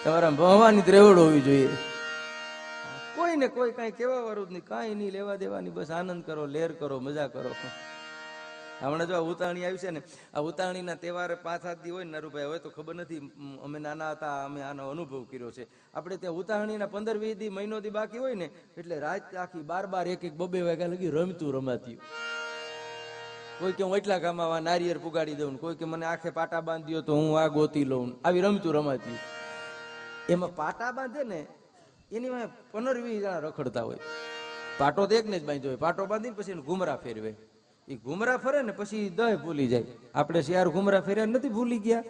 તમારા ભણવાની ત્રેવડ હોવી જોઈએ. કોઈ ને કોઈ કઈ કેવા વાળું જ નહીં, કાંઈ નહીં, લેવા દેવાની, બસ આનંદ કરો, લેર કરો, મજા કરો. હમણાં જો આ ઉતાવણી આવી છે ને, આ ઉતાવણીના તહેવાર 5-7 દી હોય ને નરુભાઈ, હવે તો ખબર નથી, અમે નાના હતા અમે આનો અનુભવ કર્યો છે. આપણે ત્યાં ઉતાવણીના 15-20 દી, મહિનો દી બાકી હોય ને, એટલે રાત આખી 12-12, 1-1, 2-2 વાગ્યા લગી રમતું રમાતી. કોઈ કે હું એટલા ગામમાં નારિયેર પુગાડી દઉં, કોઈ કે મને આખે પાટા બાંધ્યો તો હું આ ગોતી લઉં, આવી રમતું રમાતી. એમાં પાટા બાંધે ને એની 15-20 જણા રખડતા હોય. પાટો તો એકને જ બાંધ્યો હોય, પાટો બાંધીને પછી એને ઘુમરા ફેરવે. એ ઘુમરા ફરે ને પછી દહ ભૂલી જાય. આપણે શિયાર ઘુમરા ફેર્યા નથી ભૂલી ગયા,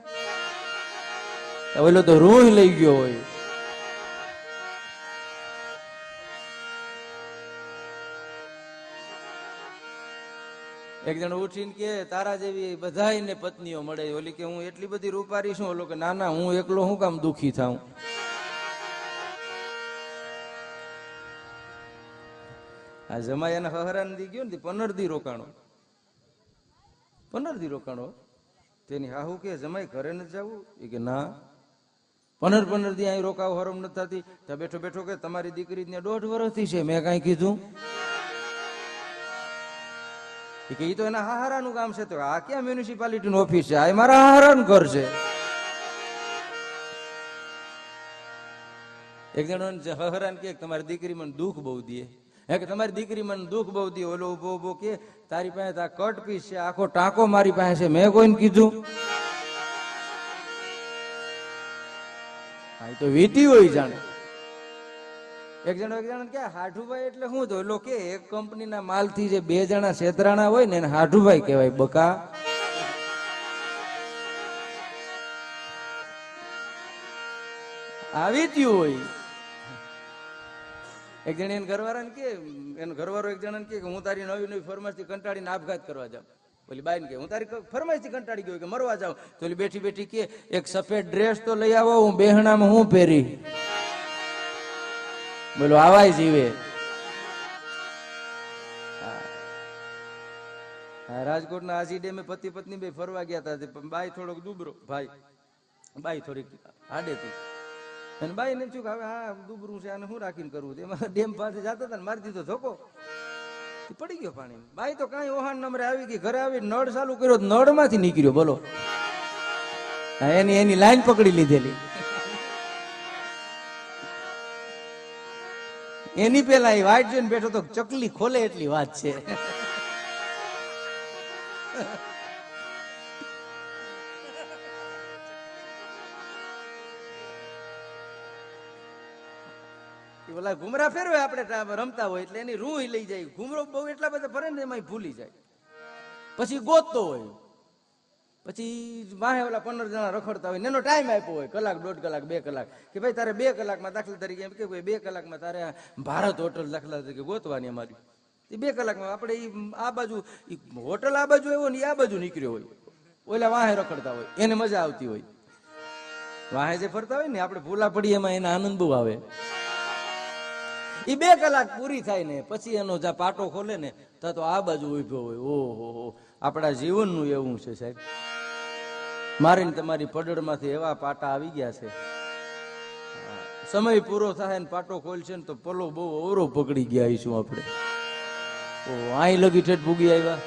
ઓલો તો રૂહ લઈ ગયો હોય. એક જણ ઉઠીને કે તારા જેવી બધાયને પત્નીઓ મળે. ઓલી કે હું એટલી બધી રૂપારી છું. ઓલો કે ના ના, હું એકલો હું કામ દુખી થાઉં. આ જમાયાના હહરાન દી ગયો ને 15 દી રોકાણો, 15 દી રોકાણો. તેની હાહુ કે જમાઈ ઘરે નથી જવું? એ કે ના, 15 દી અહીં રોકાવ હરમ નથી થતી. ત્યાં બેઠો બેઠો કે તમારી દીકરી ને 1.5 વર્ષથી છે. મેં કઈ કીધું? કે ઈ તો એના હાહારાનું કામ છે. તો આ ક્યાં મ્યુનિસિપાલિટી નું ઓફિસ છે? આ મારા હાહારાનું ઘર છે. એક જણ હહરાન કે તમારી દીકરી મને દુઃખ બહુ દે. હે કે તમારી દીકરી મને દુઃખ બહુ દે. ઓલો ઉભો ઉભો કે તારી પાસે આ કટ પીસ છે, આખો ટાંકો મારી પાસે છે. મેં કોઈને કીધું? હા, તો વીતી હોય જાણે. એક જણ કે હાઠુભાઈ એટલે શું? તો એલો કે એક કંપનીના માલથી જે 2 જણા છેતરાણા હોય ને એને હાઠુભાઈ કહેવાય. બકા આવી ત્યું હોય. એક જણ એને ઘરવાળાને કે, એનો ઘરવાળો એક જણાને કે હું તારી નવી નવી ફરમાઈશથી કંટાળીને આપઘાત કરવા જાઉં. ઓલી બાઈને કે હું તારી ફરમાઈશથી કંટાળી ગયો કે મરવા જાઉં. તો ઓલી બેઠી બેઠી કે એક સફેદ ડ્રેસ તો લઈ આવો, હું બેહણામાં હું પહેરી. બોલો આવાય જીવે. રાજકોટના આજી ડેમે પતિ પત્ની બે ફરવા ગયા હતા. બાઈ થોડોક દુબરો, બાઈ થોડીક આડેતી. અને બાઈ ને શું કે હવે હા દુબરું છે, આને શું રાખીને કરવું? એમાં ડેમ પાસે જતા હતા ને મારી દીધો ધોકો, પડી ગયો પાણી. બાઈ તો કાંઈ ઓહાન નંબરે આવી ગઈ. ઘરે આવી નળ ચાલુ કર્યો, નળ માંથી નીકળ્યો. બોલો, એની લાઈન પકડી લીધેલી. એની પેલા એ વાઈટ જોઈને બેઠો તો ચકલી ખોલે એટલી વાત છે. ઓલા ઘુમરા ફેરવે આપણે રમતા હોય એટલે એની રૂહ લઈ જાય. ઘુમરો બહુ એટલા બધા ફરે ને એમાં ભૂલી જાય. પછી ગોતતો હોય, પછી વાહે ઓલા 15 જણા રખડતા હોય. એનો ટાઈમ આપ્યો હોય, કલાક, 1.5 કલાક, 2 કલાક, કે ભાઈ તારે 2 કલાકમાં, દાખલા તરીકે એમ કે 2 કલાકમાં તારે ભારત હોટલ દાખલા તરીકે ગોતવાની અમારી. એ 2 કલાકમાં આપણે આ બાજુ હોટલ આ બાજુ આવ્યો ને આ બાજુ નીકળ્યો હોય. ઓલા વાહે રખડતા હોય, એને મજા આવતી હોય. વાહે જે ફરતા હોય ને આપણે ભૂલા પડી, એમાં એને આનંદ બહુ આવે. એ 2 કલાક પૂરી થાય ને પછી એનો જ્યાં પાટો ખોલે ને તો આ બાજુ ઉભો હોય. ઓહો, આપણા જીવનનું એવું છે સાહેબ. મારી ને તમારી પડળમાંથી એવા પાટા આવી ગયા છે. સમય પૂરો થાય ને પાટો ખોલશે ને તો પલો બહુ અવરો પકડી ગયા છું આપણે. અહીં લગી ઠેઠ ભૂગી આવ્યા.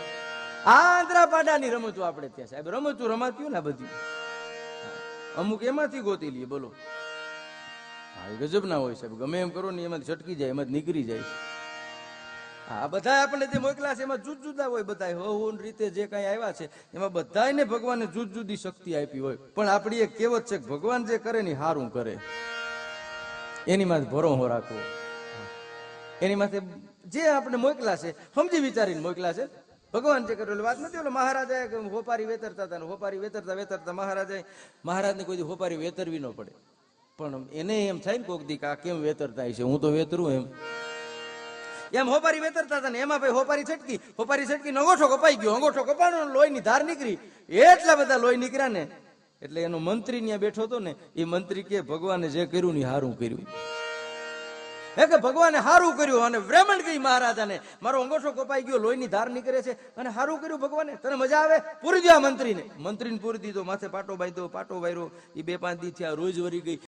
આંધ્રા પાડાની રમતું આપણે ત્યાં સાહેબ રમતું રમાતું ને બધી અમુક એમાંથી ગોતી લઈએ. બોલો, ગજબ ના હોય સાહેબ. ગમે એમ કરો ને એમાંથી છટકી જાય, એમાંથી નીકળી જાય. આ બધા આપણે જે મોકલા છે એમાં જુદ જુદા હોય. બધા હો રીતે જે કઈ આવ્યા છે એમાં બધાને ભગવાને જુદ જુદી શક્તિ આપી હોય. પણ આપણી એક કહેવત છે કે ભગવાન જે કરે ને હારું કરે. એની માથે ભરોસો રાખવો. એની માથે જે આપણે મોકલા છે સમજી વિચારીને મોકલા છે. ભગવાન જે કરેલું વાત નથી. ઓલો મહારાજા હોપારી વેતરતા હતા, હોપારી વેતરતા વેતરતા મહારાજને કોઈ હોપારી વેતરવી ન પડે. પણ એને એમ થાય ને કોક દી આ કેમ વેતરતા છે, હું તો વેતરું એમ હોપારી વેતરતા હતા ને એમાં ભાઈ હોપારી છટકી અંગોઠો કપાઈ ગયો. અંગોઠો કપાણો, લોહીની ધાર નીકળી. એટલા બધા લોહી નીકળ્યા ને એટલે એનો મંત્રી ત્યાં બેઠો હતો ને એ મંત્રી કે ભગવાને જે કર્યું ને હારું કર્યું. હે કે ભગવાને હારું કર્યું. અને બ્રાહ્મણ કહી મહારાજાને મારો અંગોઠો કપાઈ ગયો, લોહીની ધાર નીકળે છે અને હારું કર્યું ભગવાને, તને મજા આવે? પૂરી દો આ મંત્રીને પૂરી દીધો. માથે પાટો બાંધ્યો, પાટો વાર્યો. એ 2-5 દી થયા, રોજ વરી ગઈ.